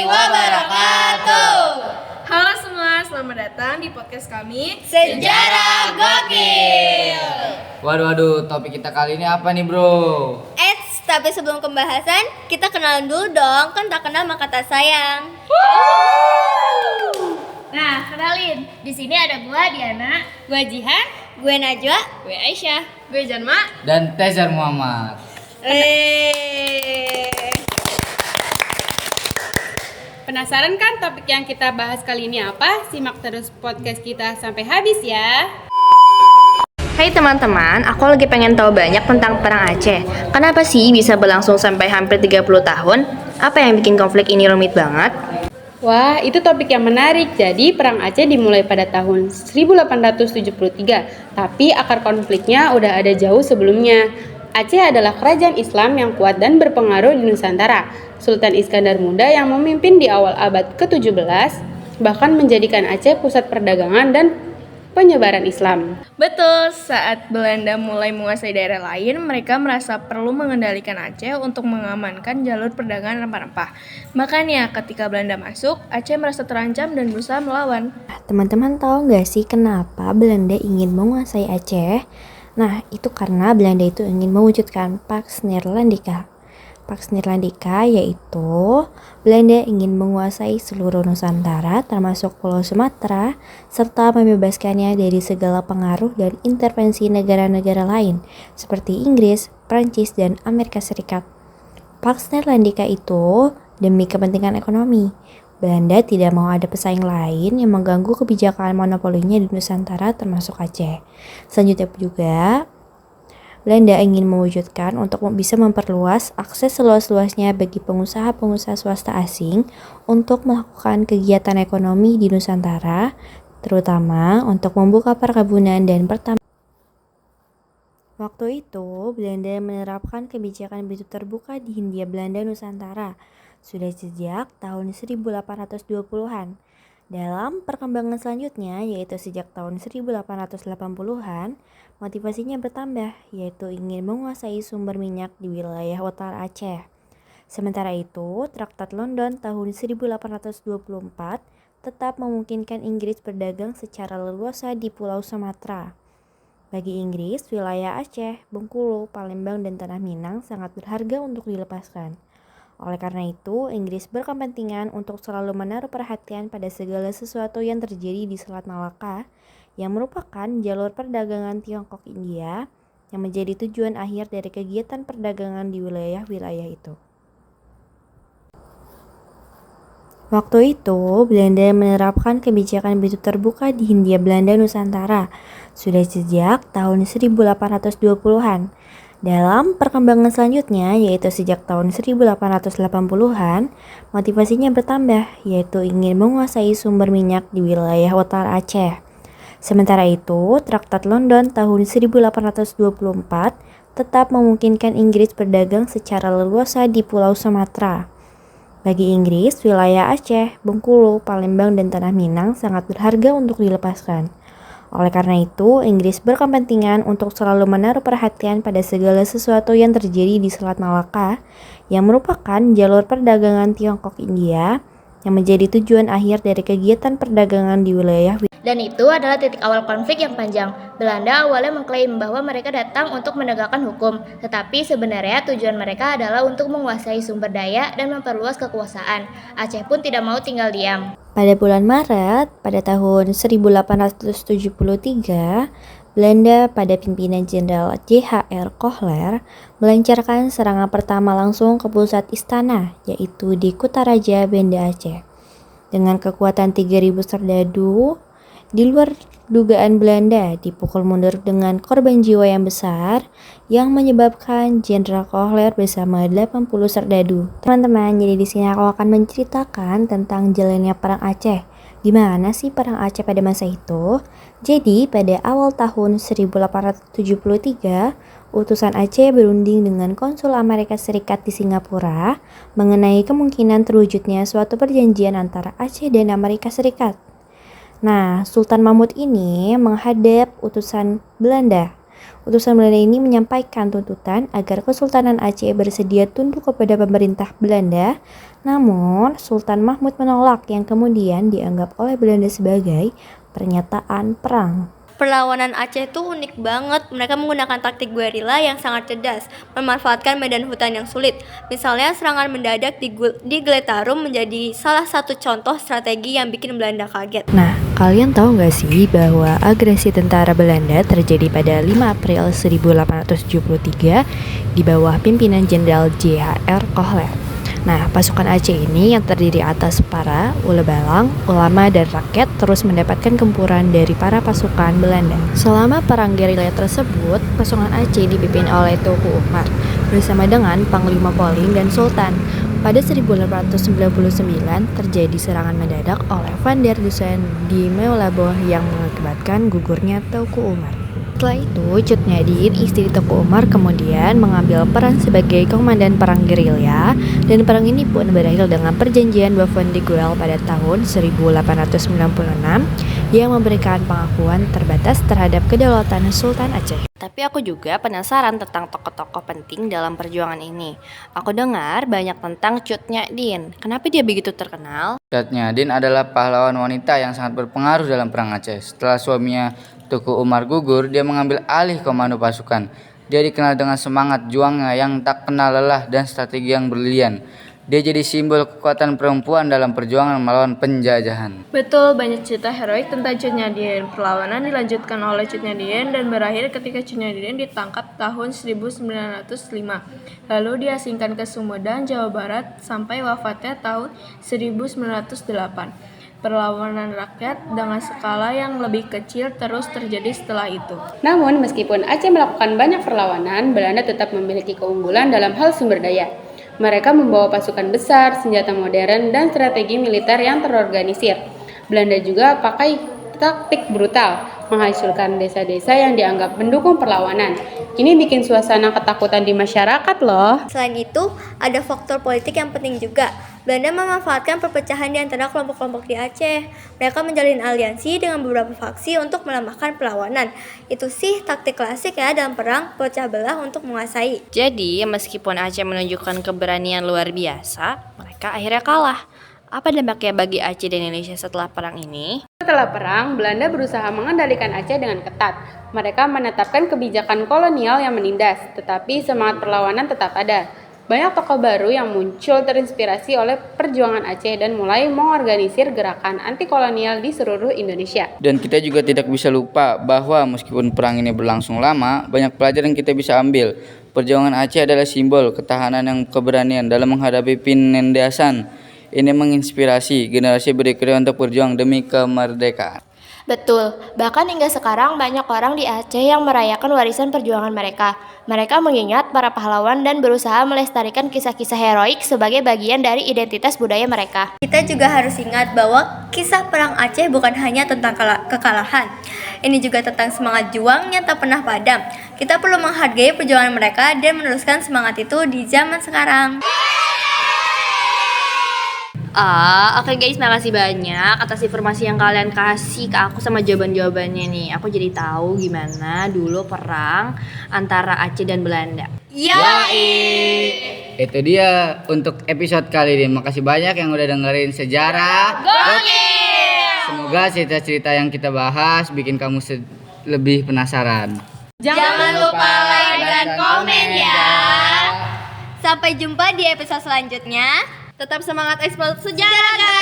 wabarakatuh. Halo semua, selamat datang di podcast kami Sejarah Gokil. Waduh, topik kita kali ini apa nih bro? Tapi sebelum pembahasan, kita kenalan dulu dong. Kan tak kenal maka tak sayang. Nah, kenalin. Di sini ada gua Diana, gua Jihan, Gue Najwa. gue Aisyah. gue Janma. Dan Tezer Muhammad. Penasaran kan topik yang kita bahas kali ini apa? Simak terus podcast kita sampai habis ya. Hai teman-teman, aku lagi pengen tahu banyak tentang Perang Aceh. Kenapa sih bisa berlangsung sampai hampir 30 tahun? Apa yang bikin konflik ini rumit banget? Wah, itu topik yang menarik. Jadi, Perang Aceh dimulai pada tahun 1873, tapi akar konfliknya udah ada jauh sebelumnya. Aceh adalah kerajaan Islam yang kuat dan berpengaruh di Nusantara. Sultan Iskandar Muda yang memimpin di awal abad ke-17 bahkan menjadikan Aceh pusat perdagangan dan penyebaran Islam. Betul, saat Belanda mulai menguasai daerah lain, mereka merasa perlu mengendalikan Aceh untuk mengamankan jalur perdagangan rempah-rempah. Makanya ketika Belanda masuk, Aceh merasa terancam dan berusaha melawan. Teman-teman tahu nggak sih kenapa Belanda ingin menguasai Aceh? Nah, itu karena Belanda itu ingin mewujudkan Pax Neerlandica. Pax Neerlandica yaitu Belanda ingin menguasai seluruh Nusantara termasuk Pulau Sumatera serta membebaskannya dari segala pengaruh dan intervensi negara-negara lain seperti Inggris, Prancis, dan Amerika Serikat. Pax Neerlandica itu demi kepentingan ekonomi. Belanda tidak mau ada pesaing lain yang mengganggu kebijakan monopolinya di Nusantara termasuk Aceh. Selanjutnya juga Belanda ingin mewujudkan untuk bisa memperluas akses seluas-luasnya bagi pengusaha-pengusaha swasta asing untuk melakukan kegiatan ekonomi di Nusantara, terutama untuk membuka perkebunan dan pertambangan. Waktu itu, Belanda menerapkan kebijakan begitu terbuka di Hindia Belanda Nusantara sudah sejak tahun 1820-an. Dalam perkembangan selanjutnya, yaitu sejak tahun 1880-an, motivasinya bertambah, yaitu ingin menguasai sumber minyak di wilayah utara Aceh. Sementara itu, Traktat London tahun 1824 tetap memungkinkan Inggris berdagang secara leluasa di Pulau Sumatera. Bagi Inggris, wilayah Aceh, Bengkulu, Palembang, dan Tanah Minang sangat berharga untuk dilepaskan. Oleh karena itu, Inggris berkepentingan untuk selalu menaruh perhatian pada segala sesuatu yang terjadi di Selat Malaka, yang merupakan jalur perdagangan Tiongkok India yang menjadi tujuan akhir dari kegiatan perdagangan di wilayah-wilayah itu. Waktu itu, Belanda menerapkan kebijakan begitu terbuka di Hindia Belanda Nusantara sudah sejak tahun 1820-an. Dalam perkembangan selanjutnya, yaitu sejak tahun 1880-an, motivasinya bertambah, yaitu ingin menguasai sumber minyak di wilayah utara Aceh. Sementara itu, Traktat London tahun 1824 tetap memungkinkan Inggris berdagang secara leluasa di Pulau Sumatera. Bagi Inggris, wilayah Aceh, Bengkulu, Palembang, dan Tanah Minang sangat berharga untuk dilepaskan. Oleh karena itu, Inggris berkepentingan untuk selalu menaruh perhatian pada segala sesuatu yang terjadi di Selat Malaka, yang merupakan jalur perdagangan Tiongkok India, yang menjadi tujuan akhir dari kegiatan perdagangan di wilayah. Dan itu adalah titik awal konflik yang panjang. Belanda awalnya mengklaim bahwa mereka datang untuk menegakkan hukum, tetapi sebenarnya tujuan mereka adalah untuk menguasai sumber daya dan memperluas kekuasaan. Aceh pun tidak mau tinggal diam. Pada bulan Maret pada tahun 1873, Belanda pada pimpinan Jenderal J.H.R. Kohler melancarkan serangan pertama langsung ke pusat istana, yaitu di Kutaraja, Banda Aceh. Dengan kekuatan 3.000 serdadu, di luar dugaan Belanda dipukul mundur dengan korban jiwa yang besar yang menyebabkan Jenderal Kohler bersama 80 serdadu. Teman-teman, jadi di sini aku akan menceritakan tentang jalannya Perang Aceh. Gimana sih Perang Aceh pada masa itu? Jadi, pada awal tahun 1873, utusan Aceh berunding dengan konsul Amerika Serikat di Singapura mengenai kemungkinan terwujudnya suatu perjanjian antara Aceh dan Amerika Serikat. Nah, Sultan Mahmud ini menghadap utusan Belanda Utusan Belanda ini menyampaikan tuntutan agar Kesultanan Aceh bersedia tunduk kepada pemerintah Belanda, namun Sultan Mahmud menolak yang kemudian dianggap oleh Belanda sebagai pernyataan perang. Perlawanan Aceh itu unik banget. Mereka menggunakan taktik guerilla yang sangat cerdas, memanfaatkan medan hutan yang sulit. Misalnya serangan mendadak di Gletarum menjadi salah satu contoh strategi yang bikin Belanda kaget. Nah, kalian tahu nggak sih bahwa agresi tentara Belanda terjadi pada 5 April 1873 di bawah pimpinan Jenderal J.H.R. Kohler. Nah, pasukan Aceh ini yang terdiri atas para ule-balang, ulama, dan rakyat terus mendapatkan gempuran dari para pasukan Belanda. Selama perang gerilya tersebut, pasukan Aceh dipimpin oleh Teuku Umar bersama dengan Panglima Polim dan Sultan. Pada 1899 terjadi serangan mendadak oleh Van der Dusen di Meulaboh yang mengakibatkan gugurnya Teuku Umar. Setelah itu, Cut Nyadin, istri Teuku Umar, kemudian mengambil peran sebagai komandan perang gerilya, dan perang ini pun berakhir dengan perjanjian Bavon de Guel pada tahun 1896 yang memberikan pengakuan terbatas terhadap kedaulatan Sultan Aceh. Tapi aku juga penasaran tentang tokoh-tokoh penting dalam perjuangan ini. Aku dengar banyak tentang Cut Nyadin. Kenapa dia begitu terkenal? Cut Nyadin adalah pahlawan wanita yang sangat berpengaruh dalam perang Aceh. Setelah suaminya Teuku Umar gugur, dia mengambil alih komando pasukan. Dia dikenal dengan semangat juangnya yang tak kenal lelah dan strategi yang brilian. Dia jadi simbol kekuatan perempuan dalam perjuangan melawan penjajahan. Betul, banyak cerita heroik tentang Cut Nyadin. Perlawanan dilanjutkan oleh Cut Nyadin dan berakhir ketika Cut Nyadin ditangkap tahun 1905. Lalu diasingkan ke Sumedang, Jawa Barat sampai wafatnya tahun 1908. Perlawanan rakyat dengan skala yang lebih kecil terus terjadi setelah itu. Namun, meskipun Aceh melakukan banyak perlawanan, Belanda tetap memiliki keunggulan dalam hal sumber daya. Mereka membawa pasukan besar, senjata modern, dan strategi militer yang terorganisir. Belanda juga pakai taktik brutal, menghancurkan desa-desa yang dianggap mendukung perlawanan. Ini bikin suasana ketakutan di masyarakat loh. Selain itu, ada faktor politik yang penting juga. Belanda memanfaatkan perpecahan di antara kelompok-kelompok di Aceh. Mereka menjalin aliansi dengan beberapa faksi untuk melemahkan perlawanan. Itu sih taktik klasik ya dalam perang, pecah belah untuk menguasai. Jadi, meskipun Aceh menunjukkan keberanian luar biasa, mereka akhirnya kalah. Apa dampaknya bagi Aceh dan Indonesia setelah perang ini? Setelah perang, Belanda berusaha mengendalikan Aceh dengan ketat. Mereka menetapkan kebijakan kolonial yang menindas, tetapi semangat perlawanan tetap ada. Banyak tokoh baru yang muncul terinspirasi oleh perjuangan Aceh dan mulai mengorganisir gerakan anti kolonial di seluruh Indonesia. Dan kita juga tidak bisa lupa bahwa meskipun perang ini berlangsung lama, banyak pelajaran kita bisa ambil. Perjuangan Aceh adalah simbol ketahanan dan keberanian dalam menghadapi penindasan. Ini menginspirasi generasi berikutnya untuk berjuang demi kemerdekaan. Betul, bahkan hingga sekarang banyak orang di Aceh yang merayakan warisan perjuangan mereka. Mereka mengingat para pahlawan dan berusaha melestarikan kisah-kisah heroik sebagai bagian dari identitas budaya mereka. Kita juga harus ingat bahwa kisah perang Aceh bukan hanya tentang kekalahan. Ini juga tentang semangat juang yang tak pernah padam. Kita perlu menghargai perjuangan mereka dan meneruskan semangat itu di zaman sekarang. Oke guys, makasih banyak atas informasi yang kalian kasih ke aku sama jawaban-jawabannya nih. Aku jadi tahu gimana dulu perang antara Aceh dan Belanda. Itu dia untuk episode kali ini. Makasih banyak yang udah dengerin sejarah. Semoga cerita-cerita yang kita bahas bikin kamu lebih penasaran. Jangan lupa like dan komen ya. Sampai jumpa di episode selanjutnya. Tetap semangat eksplor sejarah guys.